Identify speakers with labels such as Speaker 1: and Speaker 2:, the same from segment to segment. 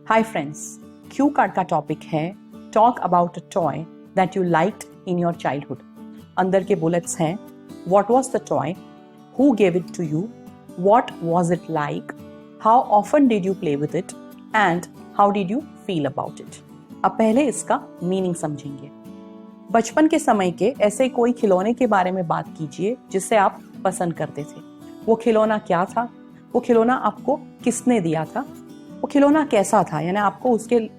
Speaker 1: हाय friends, Q card का topic है talk about a toy that you liked in your childhood. अंदर के bullets हैं what was the toy, who gave it to you, what was it like, how often did you play with it and how did you feel about it. अब पहले इसका meaning समझेंगे। बचपन के समय के ऐसे कोई खिलौने के बारे में बात कीजिए जिसे आप पसंद करते थे। वो खिलौना क्या था, वो खिलौना आपको किसने दिया था, वो खिलौना कैसा था, यानी आपको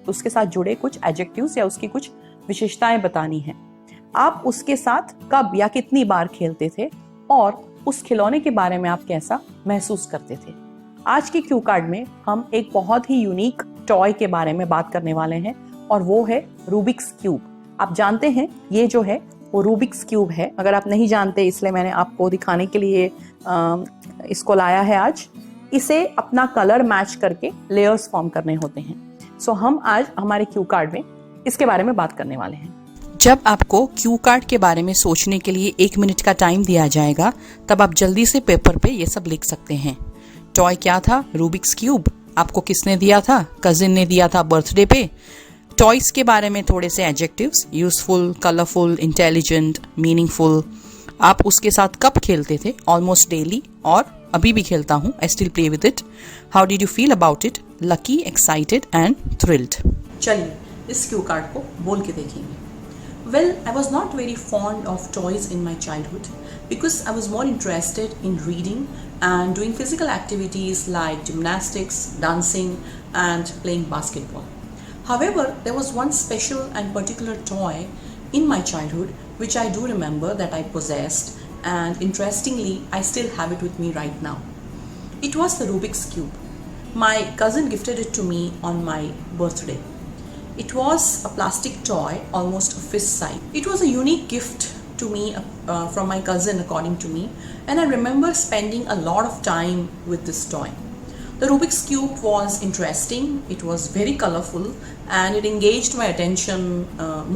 Speaker 1: उसके साथ जुड़े कुछ एडजेक्टिव्स या उसकी कुछ विशेषताएं बतानी है। आप उसके साथ कब या कितनी बार खेलते थे और उस खिलौने के बारे में आप कैसा महसूस करते थे। आज की क्यू कार्ड में हम एक बहुत ही यूनिक टॉय के बारे में बात करने वाले हैं और वो है रूबिक्स क्यूब। आप जानते हैं ये जो है वो रूबिक्स क्यूब है। अगर आप नहीं जानते इसलिए मैंने आपको दिखाने के लिए इसको लाया है आज। इसे अपना कलर मैच करके लेयर्स फॉर्म करने होते हैं। सो हम आज हमारे क्यू कार्ड में इसके बारे में बात करने वाले हैं। जब आपको क्यू कार्ड के बारे में सोचने के लिए 1 मिनट का टाइम दिया जाएगा तब आप जल्दी से पेपर पे ये सब लिख सकते हैं। टॉय क्या था? Rubik's cube. आपको किसने दिया था? कजिन ने दिया था बर्थडे पे। टॉयज के बारे में थोड़े से adjectives, useful, colourful, intelligent, meaningful. आप उसके साथ कब खेलते थे? ऑलमोस्ट डेली, और अभी भी खेलता हूँ। I still play with it. How did you feel about it? Lucky, excited and thrilled. चलिए इस क्यू कार्ड को बोल के देखेंगे। Well, I was not very fond of toys in my childhood because I was more interested in reading and doing physical activities like gymnastics, dancing and playing basketball. However, there was one special and particular toy in my childhood which I do remember that I possessed, and interestingly I still have it with me right now. It was the Rubik's Cube. My cousin gifted it to me on my birthday. It was a plastic toy, almost a fist size. It was a unique gift to me from my cousin, according to me, and I remember spending a lot of time with this toy. The Rubik's Cube was interesting, it was very colorful, and it engaged my attention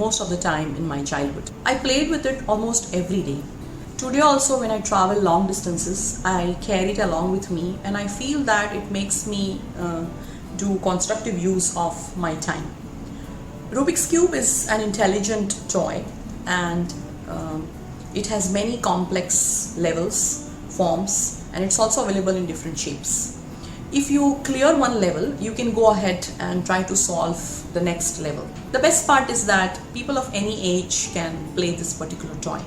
Speaker 1: most of the time in my childhood. I played with it almost every day. Today also, when I travel long distances, I carry it along with me, and I feel that it makes me do constructive use of my time. Rubik's Cube is an intelligent toy, and it has many complex levels, forms, and it's also available in different shapes. If you clear one level, you can go ahead and try to solve the next level. The best part is that people of any age can play this particular toy.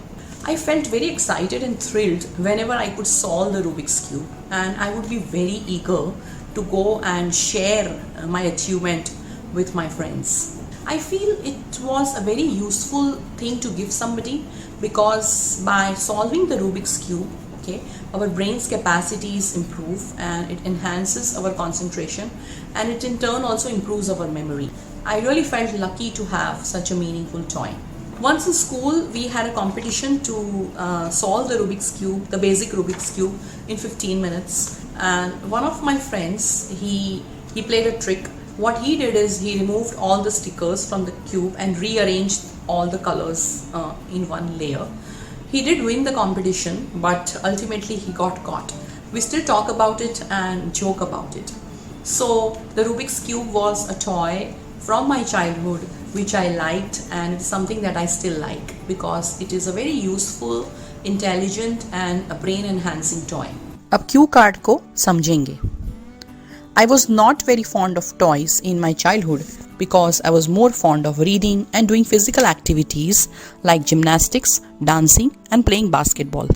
Speaker 1: I felt very excited and thrilled whenever I could solve the Rubik's Cube, and I would be very eager to go and share my achievement with my friends. I feel it was a very useful thing to give somebody because by solving the Rubik's Cube, our brain's capacities improve and it enhances our concentration, and it in turn also improves our memory. I really felt lucky to have such a meaningful toy. Once in school, we had a competition to solve the Rubik's Cube, the basic Rubik's Cube, in 15 minutes. And one of my friends, he played a trick. What he did is he removed all the stickers from the cube and rearranged all the colors in one layer. He did win the competition, but ultimately he got caught. We still talk about it and joke about it. So the Rubik's Cube was a toy from my childhood which I liked, and it's something that I still like because it is a very useful, intelligent and a brain enhancing toy. अब Q card को समझेंगे। I was not very fond of toys in my childhood because I was more fond of reading and doing physical activities like gymnastics, dancing and playing basketball.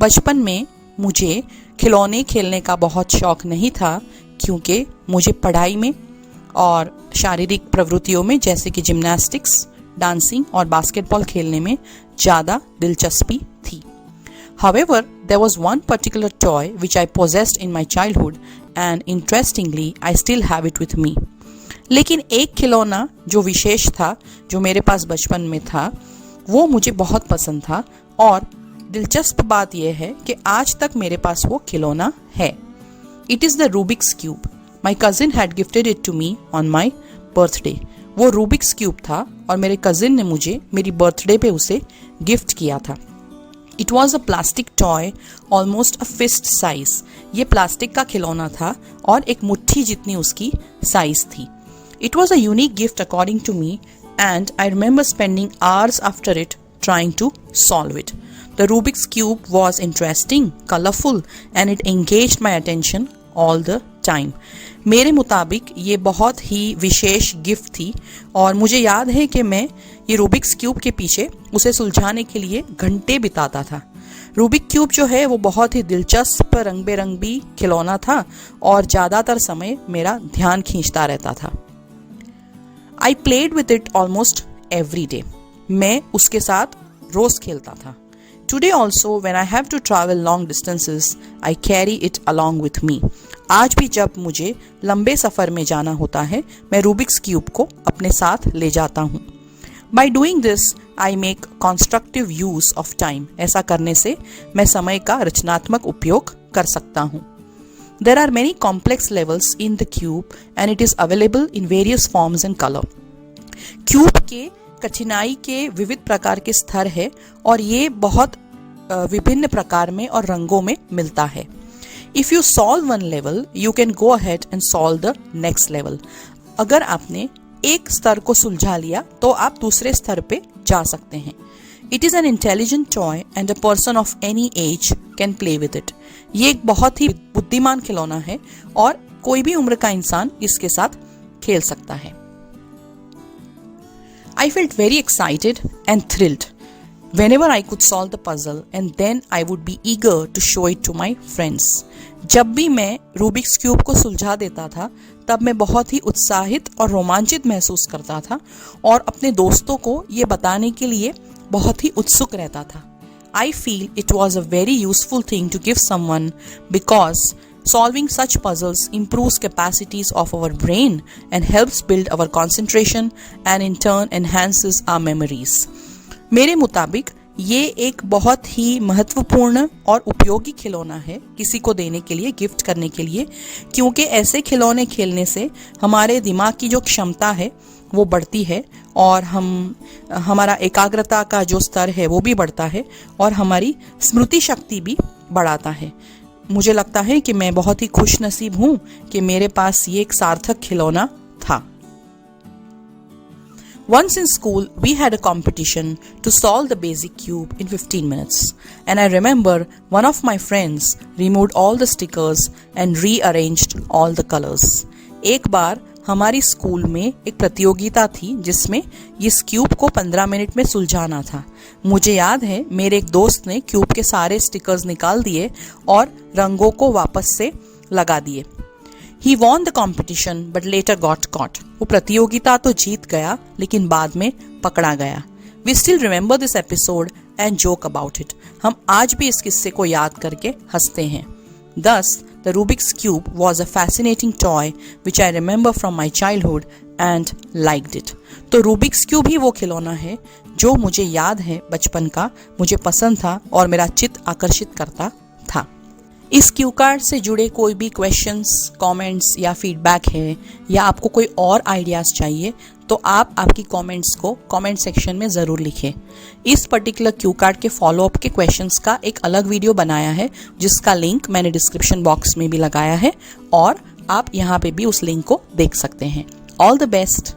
Speaker 1: बचपन में मुझे खिलौने खेलने का बहुत शौक नहीं था क्योंकि मुझे पढ़ाई में और शारीरिक प्रवृत्तियों में जैसे कि जिम्नास्टिक्स, डांसिंग और बास्केटबॉल खेलने में ज़्यादा दिलचस्पी थी। However, there was one particular toy which I possessed in my childhood, and interestingly, I still have it with me. लेकिन एक खिलौना जो विशेष था, जो मेरे पास बचपन में था, वो मुझे बहुत पसंद था, और दिलचस्प बात यह है कि आज तक मेरे पास वो खिलौना है। It is the Rubik's Cube. My cousin had gifted it to me on my birthday. वो रूबिक्स क्यूब था और मेरे कजिन ने मुझे मेरी बर्थडे पे उसे गिफ्ट किया था। It was a plastic toy, almost a fist size. ये प्लास्टिक का खिलौना था और एक मुट्ठी जितनी उसकी साइज थी। It was a unique gift according to me, and I remember spending hours after it trying to solve it. The Rubik's Cube was interesting, colorful, and it engaged my attention all the time. मेरे मुताबिक ये बहुत ही विशेष gift थी और मुझे याद है कि मैं ये रूबिक्स क्यूब के पीछे उसे सुलझाने के लिए घंटे बिताता था। रूबिक क्यूब जो है वो बहुत ही दिलचस्प रंग बेरंगी खिलौना था और ज़्यादातर समय मेरा ध्यान खींचता रहता था। I played with it almost every day. मैं उसके साथ रोज खेलता था। Today also when I have to travel long distances, I carry it along with me. आज भी जब मुझे लंबे सफ़र में जाना होता है, मैं रूबिक्स क्यूब को अपने साथ ले जाता हूँ। By doing this, I make constructive use of time. ऐसा करने से मैं समय का रचनात्मक उपयोग कर सकता हूँ। There are many complex levels in the cube and it is available in various forms and color. Cube के कठिनाई के विविध प्रकार के स्तर है और ये बहुत विभिन्न प्रकार में और रंगों में मिलता है। If you solve one level, you can go ahead and solve the next level. अगर आपने एक स्तर को सुलझा लिया तो आप दूसरे स्तर पे जा सकते हैं। It is an intelligent toy and a person of any age can play with it. ये एक बहुत ही बुद्धिमान खिलौना है और कोई भी उम्र का इंसान इसके साथ खेल सकता है। I felt very excited and thrilled whenever I could solve the puzzle and then I would be eager to show it to my friends. जब भी मैं रूबिक्स क्यूब को सुलझा देता था तब मैं बहुत ही उत्साहित और रोमांचित महसूस करता था और अपने दोस्तों को ये बताने के लिए बहुत ही उत्सुक रहता था। I feel it was a very useful thing to give someone because solving such puzzles improves capacities of our brain and helps build our concentration and in turn enhances our memories. मेरे मुताबिक ये एक बहुत ही महत्वपूर्ण और उपयोगी खिलौना है किसी को देने के लिए, गिफ्ट करने के लिए, क्योंकि ऐसे खिलौने खेलने से हमारे दिमाग की जो क्षमता है वो बढ़ती है और हमारा एकाग्रता का जो स्तर है वो भी बढ़ता है और हमारी स्मृति शक्ति भी बढ़ाता है। मुझे लगता है कि मैं बहुत ही खुश नसीब हूँ कि मेरे पास ये एक सार्थक खिलौना था। Once in school, we had a competition to solve the basic cube in 15 minutes. And I remember one of my friends removed all the stickers and rearranged all the colors. एक बार हमारी स्कूल में एक प्रतियोगिता थी जिसमें इस cube को 15 minute में सुलझाना था। मुझे याद है मेरे एक दोस्त ने क्यूब के सारे स्टिकर्स निकाल दिए और रंगों को वापस से लगा दिए। He won the competition but later got caught. वो प्रतियोगिता तो जीत गया लेकिन बाद में पकड़ा गया। We still remember this episode and joke about it. हम आज भी इस किस्से को याद करके हंसते हैं। Thus, the Rubik's Cube was a fascinating toy which I remember from my childhood and liked it. तो रूबिक्स क्यूब ही वो खिलौना है जो मुझे याद है बचपन का, मुझे पसंद था और मेरा चित्त आकर्षित करता था। इस क्यू कार्ड से जुड़े कोई भी क्वेश्चंस, कमेंट्स या फीडबैक है या आपको कोई और आइडियाज़ चाहिए तो आप आपकी कमेंट्स को कमेंट सेक्शन में ज़रूर लिखें। इस पर्टिकुलर क्यू कार्ड के फॉलोअप के क्वेश्चंस का एक अलग वीडियो बनाया है जिसका लिंक मैंने डिस्क्रिप्शन बॉक्स में भी लगाया है और आप यहाँ पे भी उस लिंक को देख सकते हैं। All the best.